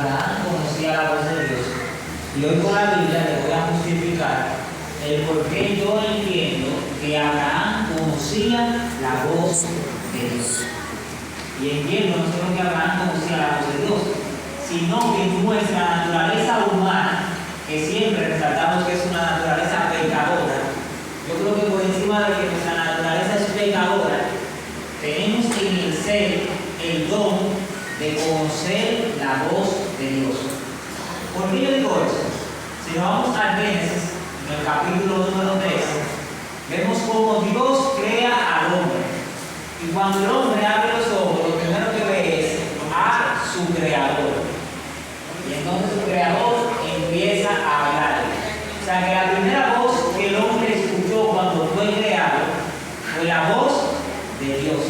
Abraham conocía la voz de Dios. Y hoy con la Biblia le voy a justificar el por qué yo entiendo que Abraham conocía la voz de Dios. Y entiendo no solo que Abraham conocía la voz de Dios, sino que nuestra naturaleza humana, que siempre resaltamos que es una naturaleza pecadora, yo creo que por encima de que nuestra naturaleza es pecadora, tenemos en el ser el don de conocer la voz de Dios. ¿Por qué yo digo eso? Si nos vamos al Génesis, en el capítulo número 13, vemos cómo Dios crea al hombre. Y cuando el hombre abre los ojos, lo primero que ve es a su creador. Y entonces su creador empieza a hablar. O sea que la primera voz que el hombre escuchó cuando fue creado fue la voz de Dios.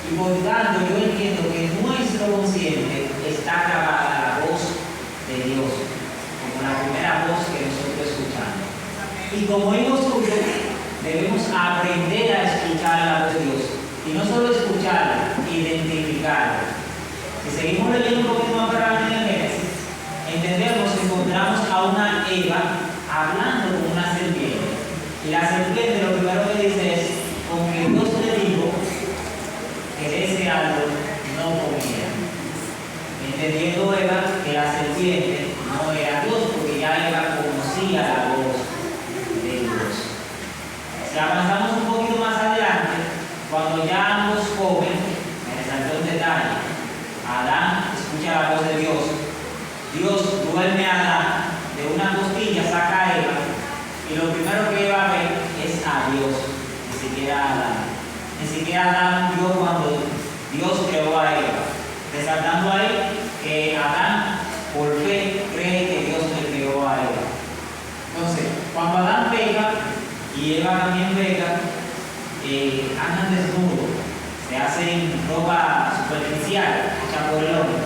Y por tanto yo entiendo que en nuestro consciente está grabada la voz de Dios, como la primera voz que nosotros escuchamos. Y como hijos suyos, debemos aprender a escuchar la voz de Dios. Y no solo escucharla, identificarla. Si seguimos leyendo un poquito más para en el Génesis, entendemos que encontramos a una Eva hablando con una serpiente. Y la serpiente lo primero que dice es, con que Dios le dijo que de ese árbol no comía. Entendiendo Eva que la serpiente no era Dios, porque ya Eva conocía la voz de Dios. Si avanzamos un poquito más adelante, cuando ya ambos comen, me resaltó un detalle. Adán escucha la voz de Dios. Dios duerme a Adán, de una costilla saca a Eva, y lo primero que Eva ve es a Dios, ni siquiera a Adán. Ni siquiera Adán vio cuando Dios creó a Eva, resaltando ahí que Adán por fe cree que Dios le creó a Eva. Entonces, cuando Adán peca y Eva también peca, andan desnudos, se hacen ropa superficial hecha por el hombre.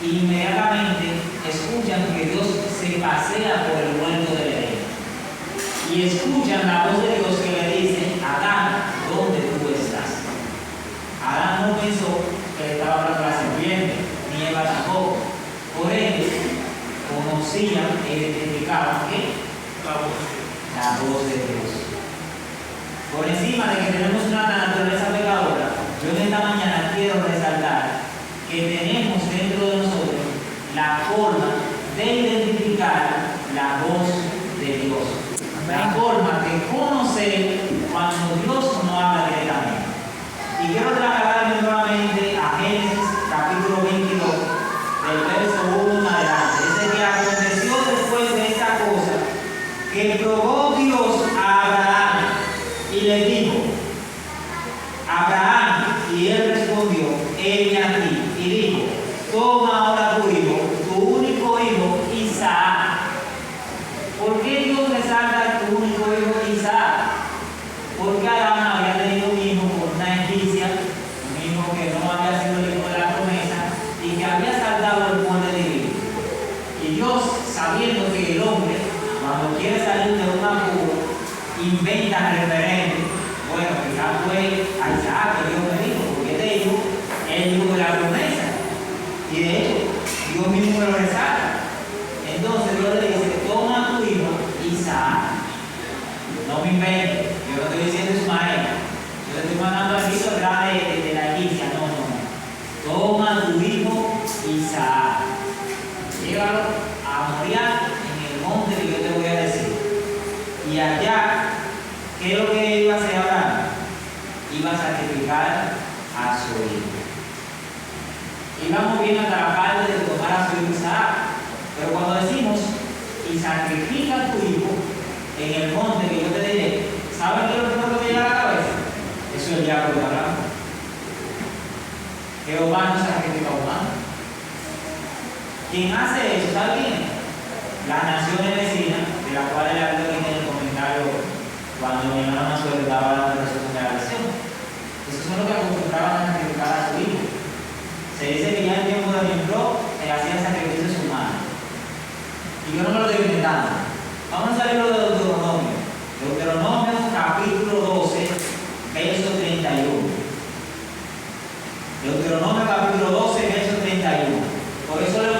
Y inmediatamente escuchan que Dios se pasea por el huerto del Edén. Y escuchan la voz de Dios que le dice: Adán, ¿dónde tú estás? Adán no pensó que le estaba hablando la serpiente, ni Eva tampoco. Por ende, conocían e identificaban que la voz de Dios. Por encima de que tenemos una naturaleza pecadora, yo en esta mañana quiero resaltar que tenemos dentro de nosotros la forma de identificar la voz de Dios, la forma de conocer cuando Dios no habla directamente. Y quiero trasladarme nuevamente a Génesis capítulo 22, del verso 1 en adelante. Dice que aconteció después de esta cosa que probó Dios a Abraham y le dijo: Abraham, y él respondió: heme aquí. Y dijo: toma ahora tu hijo, tu único hijo, Isaac. ¿Por qué Dios resalta tu único hijo, Isaac? Porque Abraham había tenido un hijo con una egipcia, un hijo que no había sido el hijo de la promesa y que había saltado el monte divino. Y Dios, sabiendo que el hombre, cuando quiere salir de un apuro, inventa referentes. Bueno, quizás fue a Isaac que Dios me dijo, porque este hijo es el hijo de la promesa. Y de hecho, Dios mismo lo resalta. Entonces Dios le dice: toma tu hijo, Isaac. No me inventes, yo no estoy diciendo Ismael. Yo le estoy mandando aquí atrás de la iglesia. No. Toma tu hijo, Isaac. Llévalo a Moriah en el monte que yo te voy a decir. Y allá, ¿qué es lo que iba a hacer Abraham? Iba a sacrificar a su hijo. Íbamos bien hasta la parte de tomar a su hijo Isaac. Pero cuando decimos: y sacrifica a tu hijo en el monte que yo te diré, ¿saben qué es lo primero que me llega a la cabeza? Eso es el diablo de Abraham. Jehová no sacrifica a humano. Quien hace eso, ¿sabe quién es? Las naciones vecinas, de las cuales le hablo aquí en el comentario cuando mi hermana Manuel daba la resurrección de la visión. Esos son los que acostumbraban a sacrificar a su hijo. Se dice que ya en el tiempo de Nimrod hacían sacrificios humanos. Y yo no me lo estoy inventando. Vamos a salir de Deuteronomio. Deuteronomio capítulo 12, verso 31. Deuteronomio capítulo 12, verso 31. Por eso le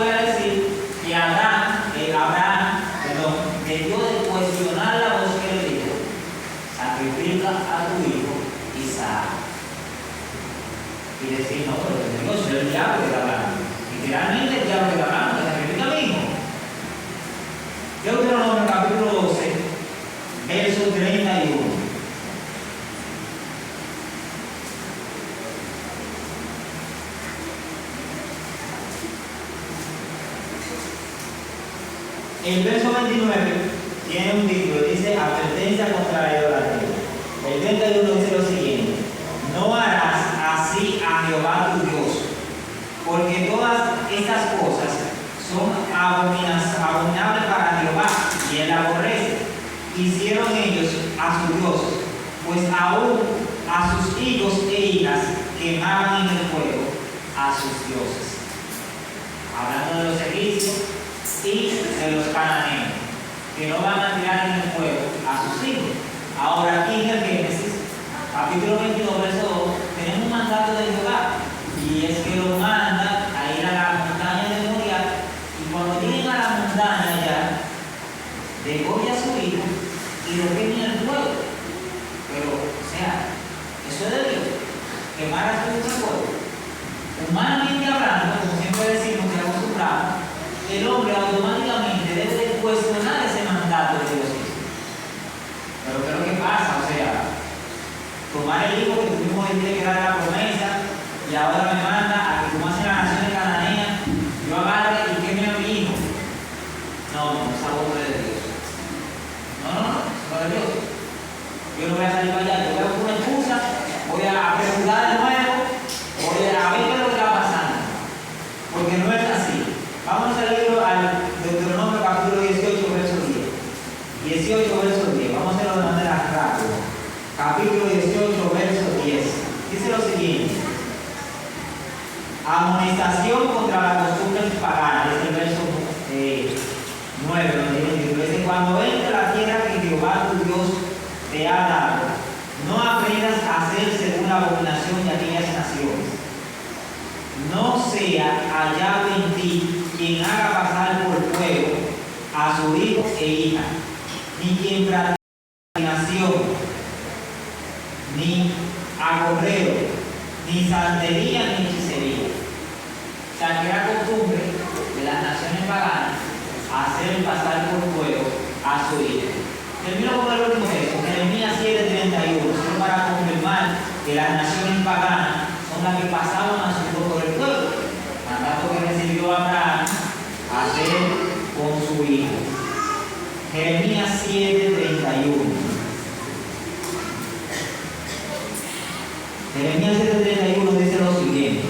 literalmente el diablo que hablamos, que sacrifica mismo. Deuteronomio capítulo 12, verso 31. El verso 29 tiene un título, dice advertencia contra la idolatría. El 31 dice lo siguiente: no harás así a Jehová tu Dios, porque todas estas cosas son abominables para Jehová, y él aborrece. Hicieron ellos a sus dioses, pues aún a sus hijos e hijas quemaban en el fuego a sus dioses. Hablando de los egipcios y de los cananeos, que no van a tirar en el fuego a sus hijos. Ahora aquí en el Génesis, capítulo 22, verso 2, tenemos un mandato de Jehová, y es que lo manda a ir a la montaña de Moriah, y cuando lleguen a la montaña ya, degolla a su hijo y lo quema en el fuego. Pero, o sea, eso es de Dios, quemar a su hijo en el fuego. Humanamente hablando, como siempre decimos que acostumbramos, el hombre automáticamente debe de cuestionar ese mandato de Dios. Pero ¿qué es lo que pasa? O sea, tomar el hijo que tuvimos que dar la promesa y ahora me manda a que como hacen las naciones cananeas, yo agarre y queme a mi hijo. No, esa voz no es de Dios. No es de Dios. Yo no voy a salir para allá, yo voy a buscar una excusa, voy a preguntar de nuevo, voy a ver qué es lo que está pasando. Porque no es así. Vamos al libro, al Deuteronomio capítulo 18, verso 10. 18, verso 10. Vamos a hacerlo de manera rápida. Capítulo 18, verso 10. Dice lo siguiente: amonestación contra la costumbre pagana. Es el verso 9. Dice: cuando entre la tierra que Jehová tu Dios te ha dado, no aprendas a hacer según la abominación de aquellas naciones. No sea hallado en ti quien haga pasar por fuego a su hijo e hija, ni quien practique adivinación, ni agorreo, ni santería, ni hechicería. O sea, que era costumbre de las naciones paganas hacer pasar por fuego a su hijo. Termino con el último texto, Jeremías 7:31, solo para confirmar que las naciones paganas son las que pasaban a su hijo por el fuego. Mandato que recibió Abraham a hacer con su hijo. Jeremías 7:31. Jeremías 7:31 dice lo siguiente: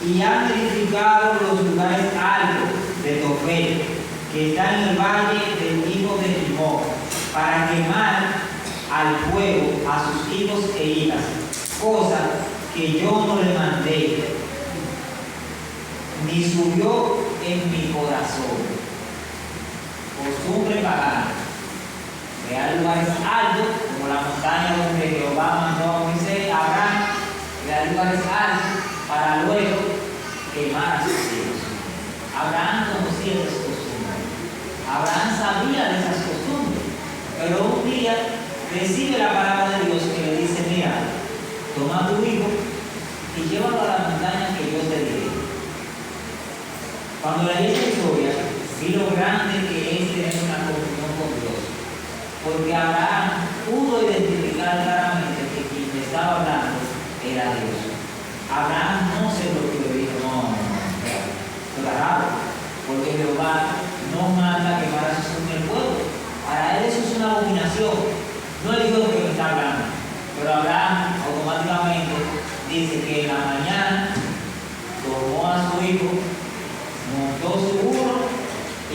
y han edificado los lugares altos de Tofet, que está en el valle del hijo de Timón, para quemar al fuego a sus hijos e hijas, cosa que yo no le mandé, ni subió en mi corazón. Costumbre pagana. Crear lugares altos, como la montaña donde Jehová mandó a Moisés, a Abraham, crear lugares altos para luego quemar a sus hijos. Abraham conocía esas costumbres. Abraham sabía de esas costumbres. Pero un día recibe la palabra de Dios que le dice: mira, toma a tu hijo y llévalo a la montaña que yo te diré. Cuando leí esta historia, vi lo grande que es tener una comunión con Dios. Porque Abraham pudo identificar claramente que quien le estaba hablando era Dios. Abraham no se bloqueó y dijo: no, esto es raro, porque Jehová no manda quemar a sus hijos en el fuego. Para él eso es una abominación. No es Dios que me está hablando. Pero Abraham automáticamente dice que en la mañana tomó a su hijo, montó su burro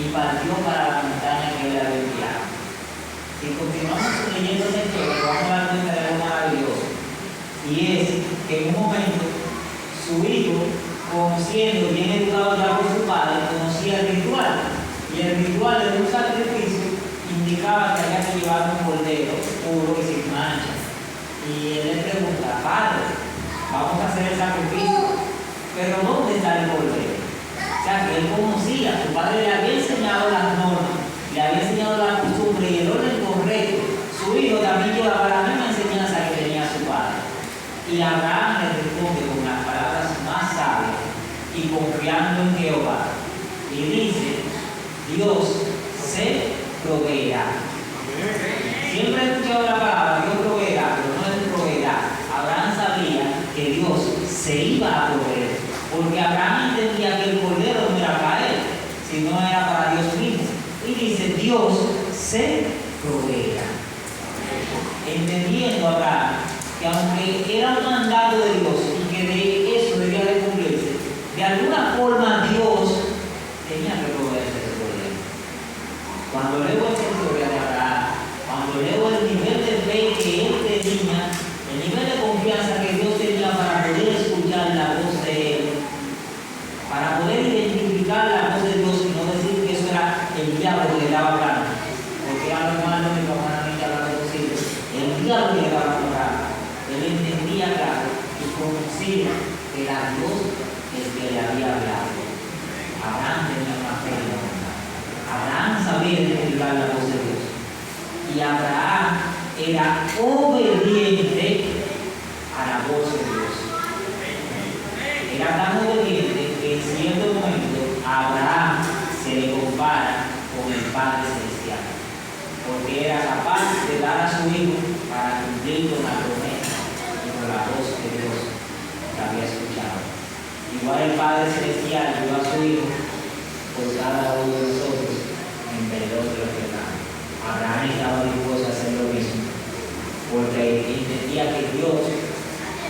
y partió para la montaña que él había enviado. Si continuamos leyendo esta historia, vamos a dar cuenta de algo maravilloso. Y es que en un momento su hijo, conociendo, bien educado ya por su padre, conocía el ritual. Y el ritual de un sacrificio indicaba que había que llevar un cordero puro y sin mancha. Y él le pregunta: padre, vamos a hacer el sacrificio, pero ¿dónde está el cordero? O sea, que él conocía, su padre le había enseñado las normas, le había enseñado la costumbre y el orden correcto. Su hijo también llevaba la misma enseñanza que tenía su padre. Y Abraham le responde con las palabras más sabias confiando en Jehová. Y dice, Dios se proveerá. Siempre he escuchado la palabra, Dios proveerá, pero no es proveerá. Abraham sabía que Dios se iba a proveer, porque Abraham entendía que el cordero no era para él, sino era para Dios mismo. Y dice, Dios se proveerá. Entendiendo Abraham que aunque era un mandato de Dios y que de eso debía de cumplirse, de alguna forma Dios tenía que proveerse de poder. Cuando leo esta historia de Abraham, cuando leo el nivel de fe que él tenía, el nivel de confianza que Dios tenía para poder escuchar la voz de él, para poder identificar la voz de Dios y no decir que eso era el diablo que le daba plano, porque era normal que humanamente hablando posible, el diablo que le daba plano. Él entendía claro y conocía que era Dios el que le había hablado. Abraham tenía una fe en la verdad. Abraham sabía identificar la voz de Dios. Y Abraham era obediente a la voz de Dios. Era tan obediente que en cierto momento a Abraham se le compara con el Padre Celestial, porque era capaz de dar a su hijo para cumplir con la promesa y con la voz de Dios que había escuchado. Igual el Padre Celestial dio a su hijo por cada uno de nosotros en perdón de los pecados. Abraham estaba dispuesto a hacer lo mismo, porque entendía que Dios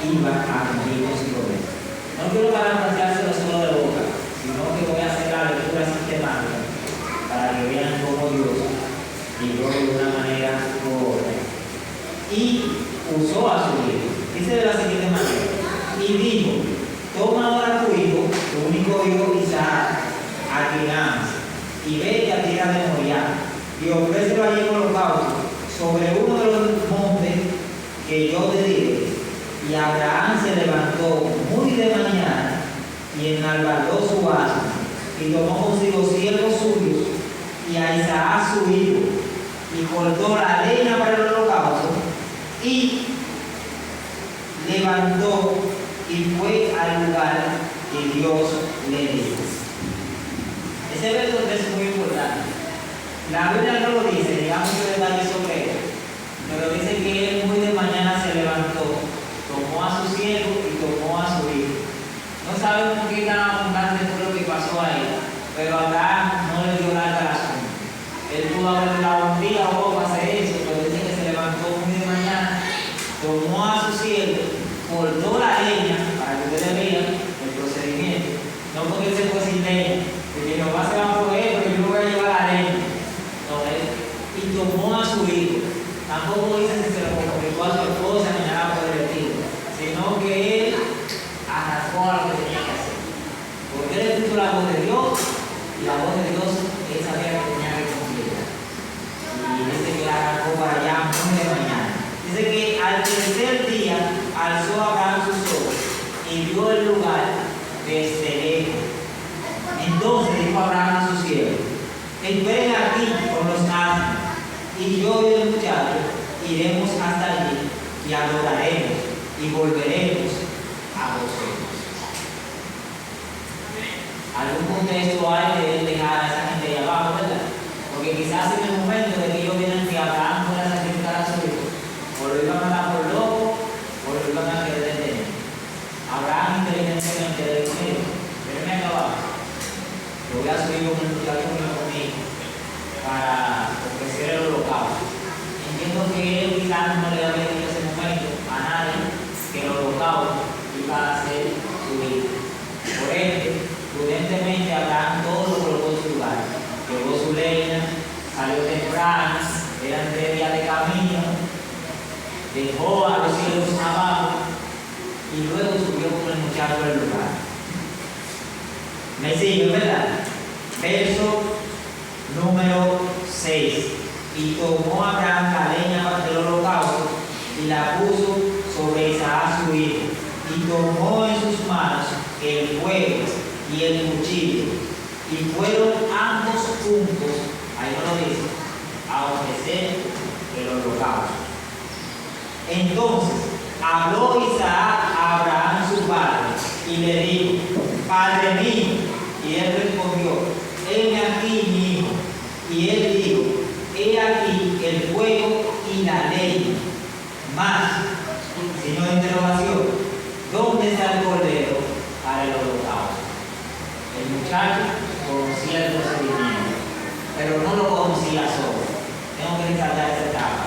iba a cumplir con su promesa. No quiero parafraseárselo solo de boca, sino que voy a hacer la lectura sistemática para que vean cómo Dios vivió de una manera u otra. Y usó a su hijo. Dice de la siguiente manera: y dijo, toma ahora tu hijo, tu único hijo Isaac, a quien amas, y vete a tierra de Moriah, y ofrécelo allí en holocausto sobre uno de los montes que yo te diré. Y Abraham se levantó muy de mañana y enalbardó su asno, y tomó consigo siervos suyos y a Isaac su hijo, y cortó la leña para el holocausto, y levantó y fue al lugar que Dios le dijo. Ese verso es muy importante. La Biblia no lo dice, digamos que detalles sobre él, pero dice que él muy de mañana se levantó, tomó a su siervo y tomó a su hijo. No sabemos qué tan abundante fue lo que pasó ahí, pero Abraham no le dio larga razón. Él pudo haber dado un día o dos para hacer eso, pero dice que se levantó muy de mañana, tomó a su siervo, cortó la leña, para que ustedes vean el procedimiento. No porque él se fue sin leña, porque Jehová se va a proveer, pero yo no voy a llevar la leña. No, y tomó a su hijo. Tampoco dice que se lo comunicó a su esposa ni nada por el estilo, sino que él arrancó a lo que tenía que hacer. Porque él escuchó la voz de Dios, y la voz de Dios él sabía que tenía que cumplirla. Y dice que arrancó para allá muy de mañana. Dice que al tercer día alzó Abraham sus ojos y vio el lugar desde lejos. Entonces dijo Abraham a sus siervos: esperen aquí con los asnos, y yo y el muchacho iremos hasta allí y adoraremos y volveremos a vosotros. Algún contexto hay de él dejar a esa gente allá abajo, ¿verdad? Porque quizás en el momento de que ellos vienen que Abraham fuera a sacrificar a su hijo, o lo iban a matar por loco, o lo iban a querer detener. Abraham inteligentemente le dijo: espérenme acá abajo, yo voy a subir con el muchacho conmigo para ofrecer el holocausto. Entiendo que él quizás no le había dicho en ese momento a nadie que el holocausto iba a ser su hijo. Por ende, prudentemente Abraham todo lo colocó en su lugar. Llevó su leña, salió temprano, eran 3 días de camino, dejó a los siervos abajo y luego subió con el muchacho del lugar. ¿Me sigue, verdad? Verso número 6. Y tomó Abraham la leña del holocausto y la puso sobre Isaac su hijo, y tomó en sus manos el fuego y el cuchillo, y fueron ambos juntos, ahí no lo dice, a ofrecer el holocausto. Entonces habló Isaac a Abraham su padre y le dijo: Padre mío. Y él respondió, heme aquí, mi hijo. Y él dijo, he aquí el fuego y la ley. Más, signo de interrogación, ¿dónde está el cordero para el holocausto? El muchacho conocía el procedimiento, pero no lo conocía solo. Tengo que resaltar esta etapa.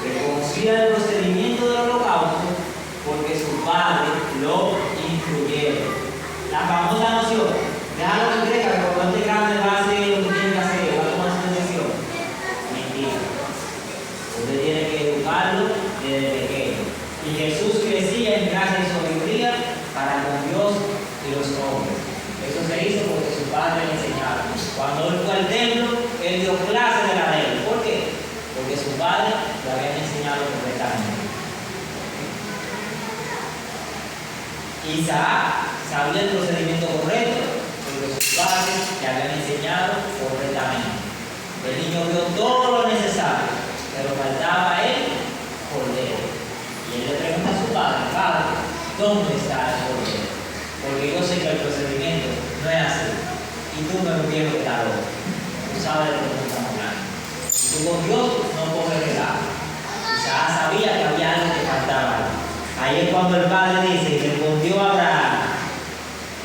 Reconocía el procedimiento del holocausto porque su padre lo instruyeron. La famosa noción, déjalo que crezca, que cuando esté grande va a hacer lo que tiene que hacer, va a tomar su decisión. Mentira. Usted tiene que educarlo desde pequeño. Y Jesús crecía en gracia y sabiduría para con Dios y los hombres. Eso se hizo porque su padre le enseñaba. Cuando él fue al templo, él dio clase de la ley. ¿Por qué? Porque su padre le había enseñado correctamente. Isaac sabía el procedimiento correcto porque sus padres le habían enseñado correctamente. El niño vio todo lo necesario, pero faltaba el cordero. Y él le pregunta a su padre, padre, ¿dónde está el cordero? Porque yo sé que el procedimiento no es así. Y tú me entiendes que está loco. Tú sabes de lo que estamos hablando. Y tú con Dios no puedes relajo. Isaac sabía que había algo que faltaba. Ahí es cuando el padre dice, y respondió Abraham,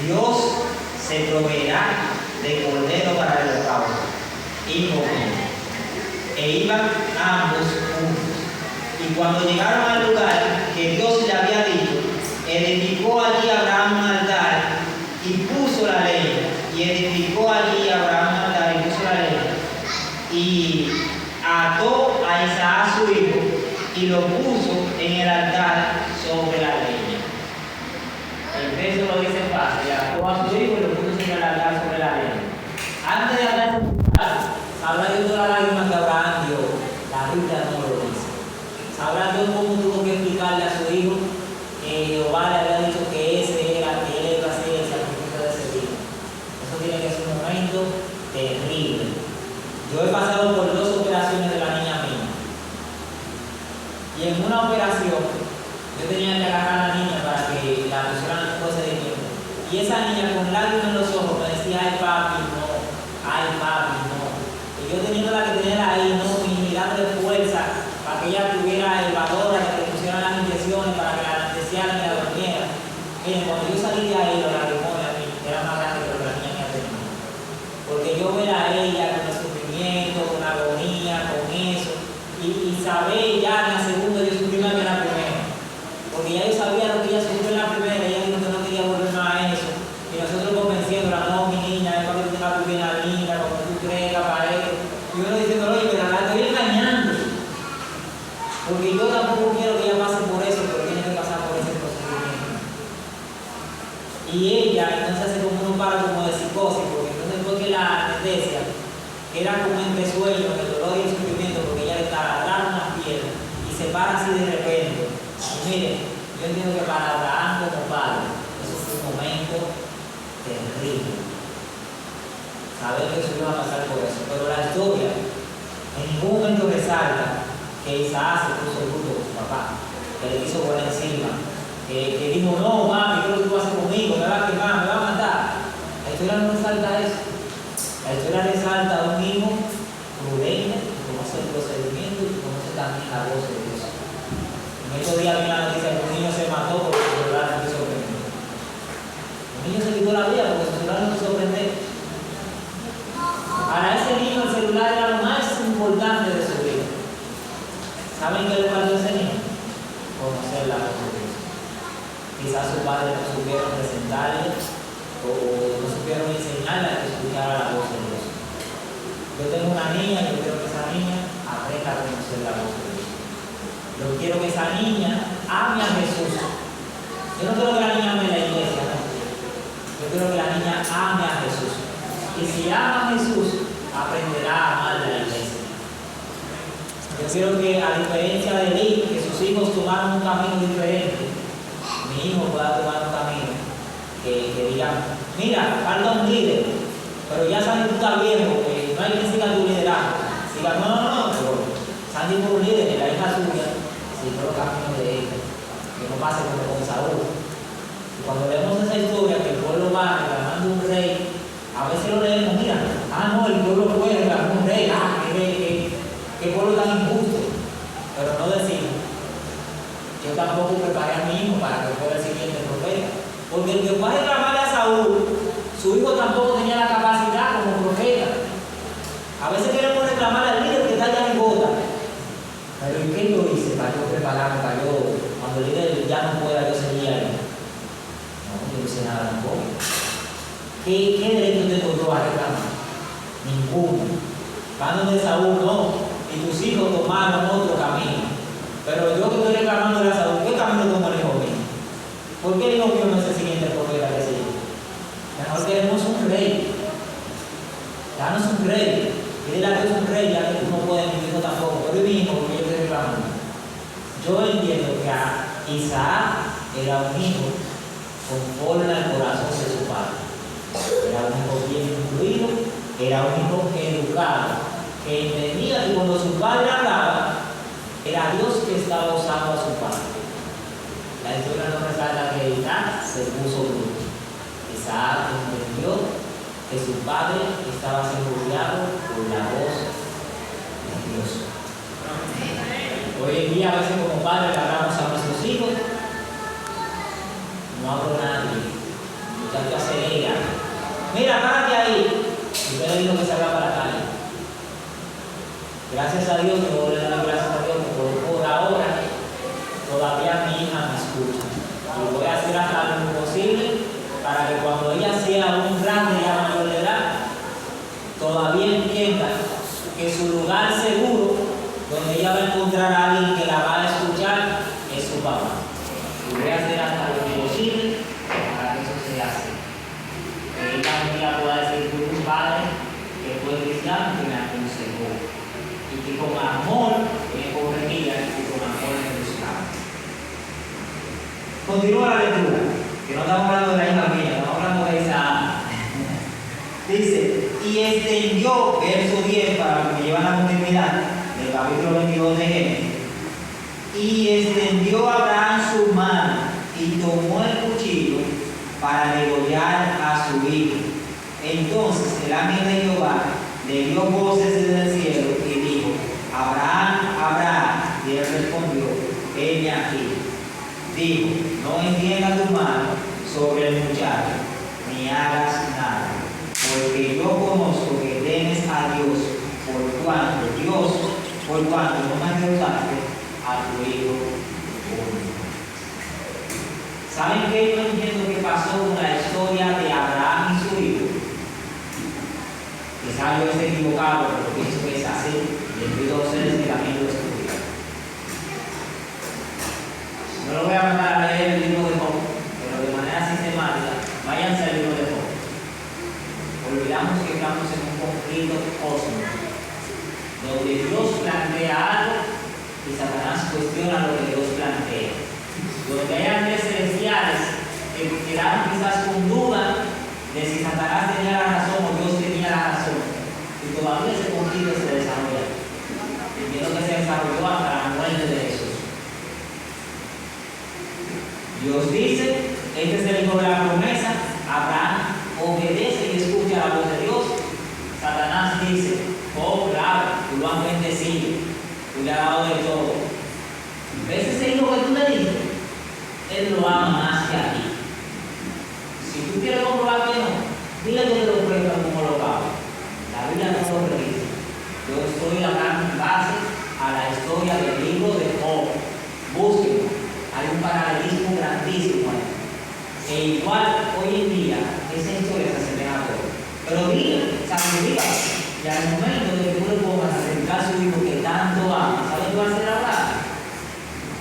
Dios se proveerá de cordero para el holocausto. Hijo mío. E iban ambos juntos. Y cuando llegaron al lugar que Dios le había dicho, edificó allí Abraham un altar y puso la leña. Y edificó allí Abraham un altar y puso la leña. Y ató a Isaac su hijo y lo puso en el altar sobre la leña. El texto lo dice fácil, ató a su hijo y lo puso en el altar sobre la leña. Antes de hablar de habla de toda la lágrima que Abraham dio, la Biblia no lo dice. Sabrá Dios cómo tuvo que explicarle a su hijo que Jehová le había dicho que ese era, que él iba a ser el sacrificio de ese hijo. Eso tiene que ser un momento terrible. Yo he pasado por 2 operaciones de la niña mía. Y en una operación, yo tenía que agarrar a la niña para que la pusieran en un procedimiento. Y esa niña con lágrimas en los ojos me decía, ay papi, no, ay papi, no. Y yo teniéndola que tener ahí, no, y dándole fuerza para que ella tuviera el valor, para que le pusieran las inyecciones, para que la anestesiaran y la durmieran. Miren, cuando yo salí de ahí, los lagrimones a mí eran más grandes que lo que la niña me tenía. Porque yo ver a ella con el sufrimiento, con la agonía, con eso, y saber ya en la segunda yo sufrí más que en la primera. Porque ya yo sabía lo que ella sufrió en la primera, ella dijo que no quería volver más a eso. Y nosotros convenciéndola, no, mi niña, es para que tú tengas tu bien linda, cuando tú crezcas para eso. Y uno diciendo, oye, pero la estoy engañando. Porque yo tampoco quiero que ella pase por eso, pero tiene que pasar por ese procedimiento. Y ella entonces hace como un paro como de psicosis, porque entonces fue que la anestesia, que era como entre sueños, el dolor y el sufrimiento, porque ella le taladraron las piernas y se para así de repente. Y miren, yo entiendo que para Abraham como padre, eso fue un momento terrible. Saber que eso iba a pasar por eso. Pero la historia en ningún momento resalta que Isaac se puso bruto con su papá, que le quiso poner encima, que dijo, no, mami, ¿qué es lo que tú haces conmigo? Me va a quemar, me va a matar. La historia no resalta eso. La historia resalta a un hijo prudente, que conoce el procedimiento y que conoce también la voz de Dios. En estos días vi una noticia que un niño se mató porque su celular no quiso prender. El niño se quitó la vida porque su celular no quiso prender. Para ese niño el celular era lo más importante de su vida. ¿Saben qué le faltó a ese niño? Conocer la voz de Dios. Quizás sus padres no supieron presentarle o no supieron enseñarle a que escuchara la voz de Dios. Yo tengo una niña y yo quiero que esa niña aprenda a conocer la voz de Dios. Yo quiero que esa niña ame a Jesús. Yo no quiero que la niña ame la iglesia, no. Yo quiero que la niña ame a Jesús. Y si ama a Jesús, aprenderá a amar la iglesia. Yo quiero que, a diferencia de mí, que sus hijos tomaron un camino diferente, mi hijo pueda tomar un camino que diga, mira, falta un líder, pero ya Sandy tú estás viejo, que no hay quien siga tu liderazgo. Diga, no, pero Sandy fue un líder, y la hija suya siguió los caminos de ella, que no pase como con Saúl. Y cuando vemos esa historia, que el pueblo va Su hijo tampoco tenía la capacidad como profeta. A veces queremos reclamar al líder que está allá en Gota. Pero ¿y qué yo hice para yo prepararme, para yo, cuando el líder ya no pueda, yo seguir ahí? No, yo no hice nada tampoco. ¿Qué derecho te tocó a reclamar? Ninguno. Cuando de Saúl, no. Y tus hijos tomaron otro camino. Pero yo que estoy reclamando a Saúl, ¿qué camino tomó el hijo mío? ¿Por qué el hijo mío no es el siguiente profeta que sigue? Mejor queremos un rey. Danos un rey. Dile a Dios un rey, ya que tú no puedes, mi hijo tampoco. Pero mi hijo, porque yo estoy reclamando. Yo entiendo que a Isaac era un hijo conforme al corazón de su padre. Era un hijo bien incluido, era un hijo educado, que entendía que cuando su padre hablaba, era Dios que estaba usando a su padre. La historia nos resalta que Isaac se puso bruto. Isaac entendió que su padre estaba siendo guiado por la voz de Dios. Hoy en día, a veces como padres le hablamos a nuestros hijos, no hablo a nadie, muchacho acelera. Mira, párate ahí. Y usted le dijo que salga para la calle. Gracias a Dios, yo le doy gracias a Dios que por ahora todavía mi hija me escucha. Y voy a hacer hasta lo posible para que cuando ella sea un grande ya mayor de edad, todavía entienda que su lugar seguro, donde ella va a encontrar a alguien que la va a escuchar, es su papá. Y voy a hacer hasta lo posible para que eso sea así. Que ella un día pueda decir, fui un padre que fue cristiano que me aconsejó. Y que con amor me corregía y con amor me buscaba. Continúa la lectura, que no estamos hablando de la hija mía, estamos hablando de Isaac. Dice, y extendió, verso 10, para que me lleven a la continuidad del capítulo 22 de Génesis. Y extendió Abraham su mano y tomó el cuchillo para degollar a su hijo. Entonces el ángel de Jehová le dio voces desde el cielo y dijo, Abraham, Abraham. Y él respondió, heme aquí. Dijo, no extiendas tu mano sobre el muchacho, ni hagas nada, porque yo conozco que temes a Dios, por cuanto no me ayudaste a tu hijo único. ¿Saben qué? Yo entiendo que pasó con la historia de Abraham y su hijo. Quizás yo esté equivocado, pero pienso que es así. Les pido a ustedes que también lo estudian. No lo voy a mandar a leer el libro de Job, pero de manera sistemática, váyanse al libro de Job. Olvidamos que estamos en un conflicto cósmico, donde Dios plantea algo y Satanás cuestiona lo que Dios plantea. Donde hay ángeles celestiales que quedaron quizás con duda de si Satanás tenía la razón o Dios tenía la razón. Y todavía ese conflicto se desarrolla. Entiendo que se desarrolló hasta la muerte de Jesús. Dios dice, este es el hijo de la promesa, Abraham obedece y escucha la voz de Dios. Satanás dice, oh claro, tú lo has bendecido, tú le has dado de todo. ¿Ves ese hijo que tú le diste? Él lo ama más que a ti. Si tú quieres comprobar que no, dile que te lo ofrezcan como lo pago. La Biblia no lo predice. Yo estoy hablando en base a la historia del libro de Job. Búsquenlo. Hay un paralelismo grandísimo ahí. E igual, hoy en día, esa historia se asemeja a todo. Pero dile, sacrifica. Y al momento de que tú le pongas a sacrificar a su hijo que tanto ama, ¿sabes qué va a hacer ahora?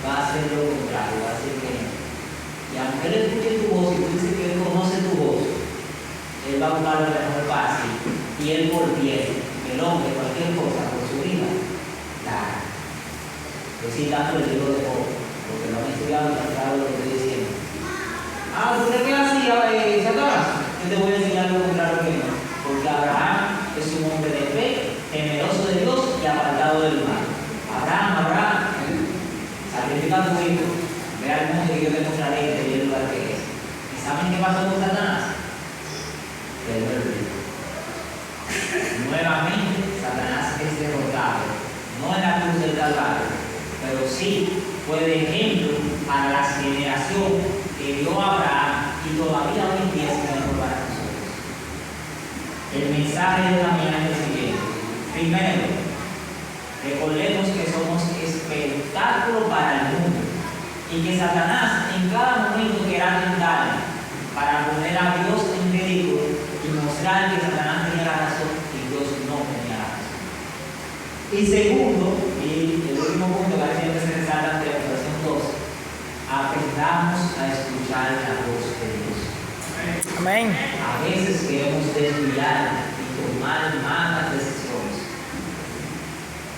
Va a hacer lo contrario, va a decir que no. Y aunque él escuche tu voz y tú dices que él conoce tu voz, él va a buscar lo mejor para sí. Y él por bien, el hombre, cualquier cosa por su vida, la. Yo citando el libro de Job, porque no han estudiado tan claro lo que estoy diciendo. ¿Tú crees que así, Satanás? Yo te voy a enseñar lo contrario que no. Porque Abraham es un hombre de fe, temeroso de Dios y apartado del mal. Abraham, sacrifica a tu hijo. Ve al mundo y yo te mostraré el lugar que es. ¿Y saben qué pasó con Satanás? Perdió el hijo. Nuevamente, Satanás es derrotado. No en la cruz del Calvario, pero sí fue de ejemplo para la generación que dio Abraham y todavía hoy en día es mejor para nosotros. El mensaje de la mañana es el siguiente. Primero, recordemos que somos espectáculo para el mundo y que Satanás en cada momento querrá tentar para poner a Dios en ridículo y mostrar que Satanás tenía la razón y Dios no tenía la razón. Y segundo, y el último punto que siempre se resalta ante la oración 2, aprendamos a escuchar la voz de Dios. Amén. A veces queremos desviar y tomar malas decisiones,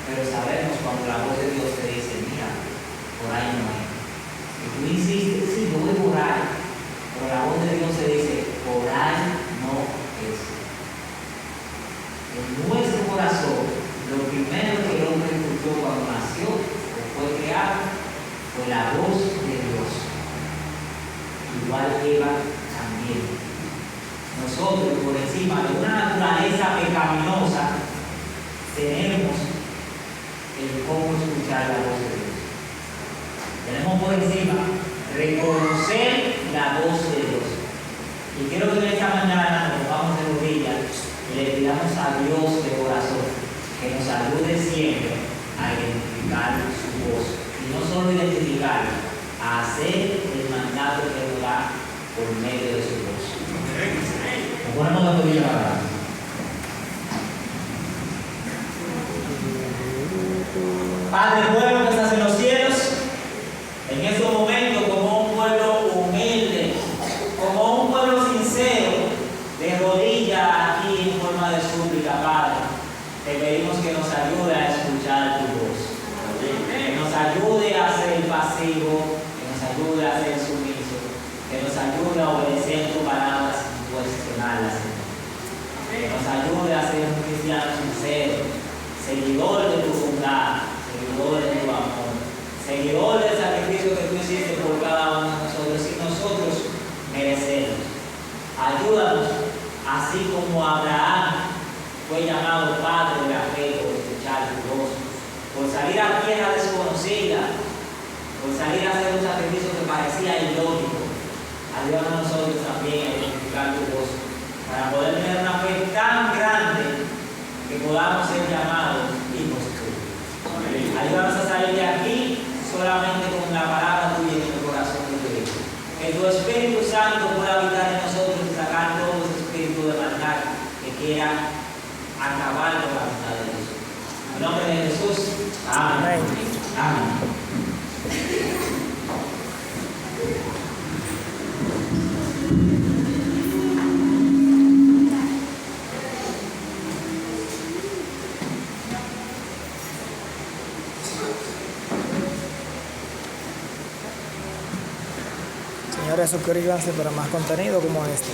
pero sabemos cuando la voz de Dios te dice, mira, por ahí no es. Y tú insistes, sí, yo voy por ahí, pero la voz de Dios te dice, por ahí no es. En nuestro corazón, lo primero que el hombre escuchó cuando nació o fue creado fue la voz de Dios. Igual Eva también. Nosotros, por encima de una naturaleza pecaminosa, tenemos el cómo escuchar la voz de Dios. Tenemos por encima reconocer la voz de Dios. Y quiero que en esta mañana nos pongamos de rodillas y le pidamos a Dios de corazón que nos ayude siempre a identificar su voz. Y no solo identificarla, a hacer el mandato que nos da por medio de su voz. Nos ponemos de rodillas para atrás. Padre bueno que estás en los cielos, en estos momentos como un pueblo humilde, como un pueblo sincero, de rodillas aquí en forma de súplica, Padre, te pedimos que nos ayude a escuchar tu voz, que nos ayude a ser pasivo, que nos ayude a ser sumiso, que nos ayude a obedecer tus palabras sin cuestionarlas, que nos ayude a ser un cristiano sincero, seguidor de tu bondad, seguidor de tu amor, seguidor del sacrificio que tú hiciste por cada uno de nosotros y nosotros merecemos. Ayúdanos, así como Abraham fue llamado padre de la fe por escuchar tu voz, por salir a tierra desconocida, por salir a hacer un sacrificio que parecía ilógico. Ayúdanos a nosotros también a identificar tu voz, para poder tener una fe tan grande que podamos ser llamados hijos tuyos. Ayúdanos a salir de aquí solamente con la palabra tuya en el corazón de tu Hijo. Que tu Espíritu Santo pueda habitar en nosotros y sacar todo ese espíritu de maldad que quiera acabar con la voluntad de Dios. En nombre de Jesús. Amén. Amén. Señores, suscríbanse para más contenido como este.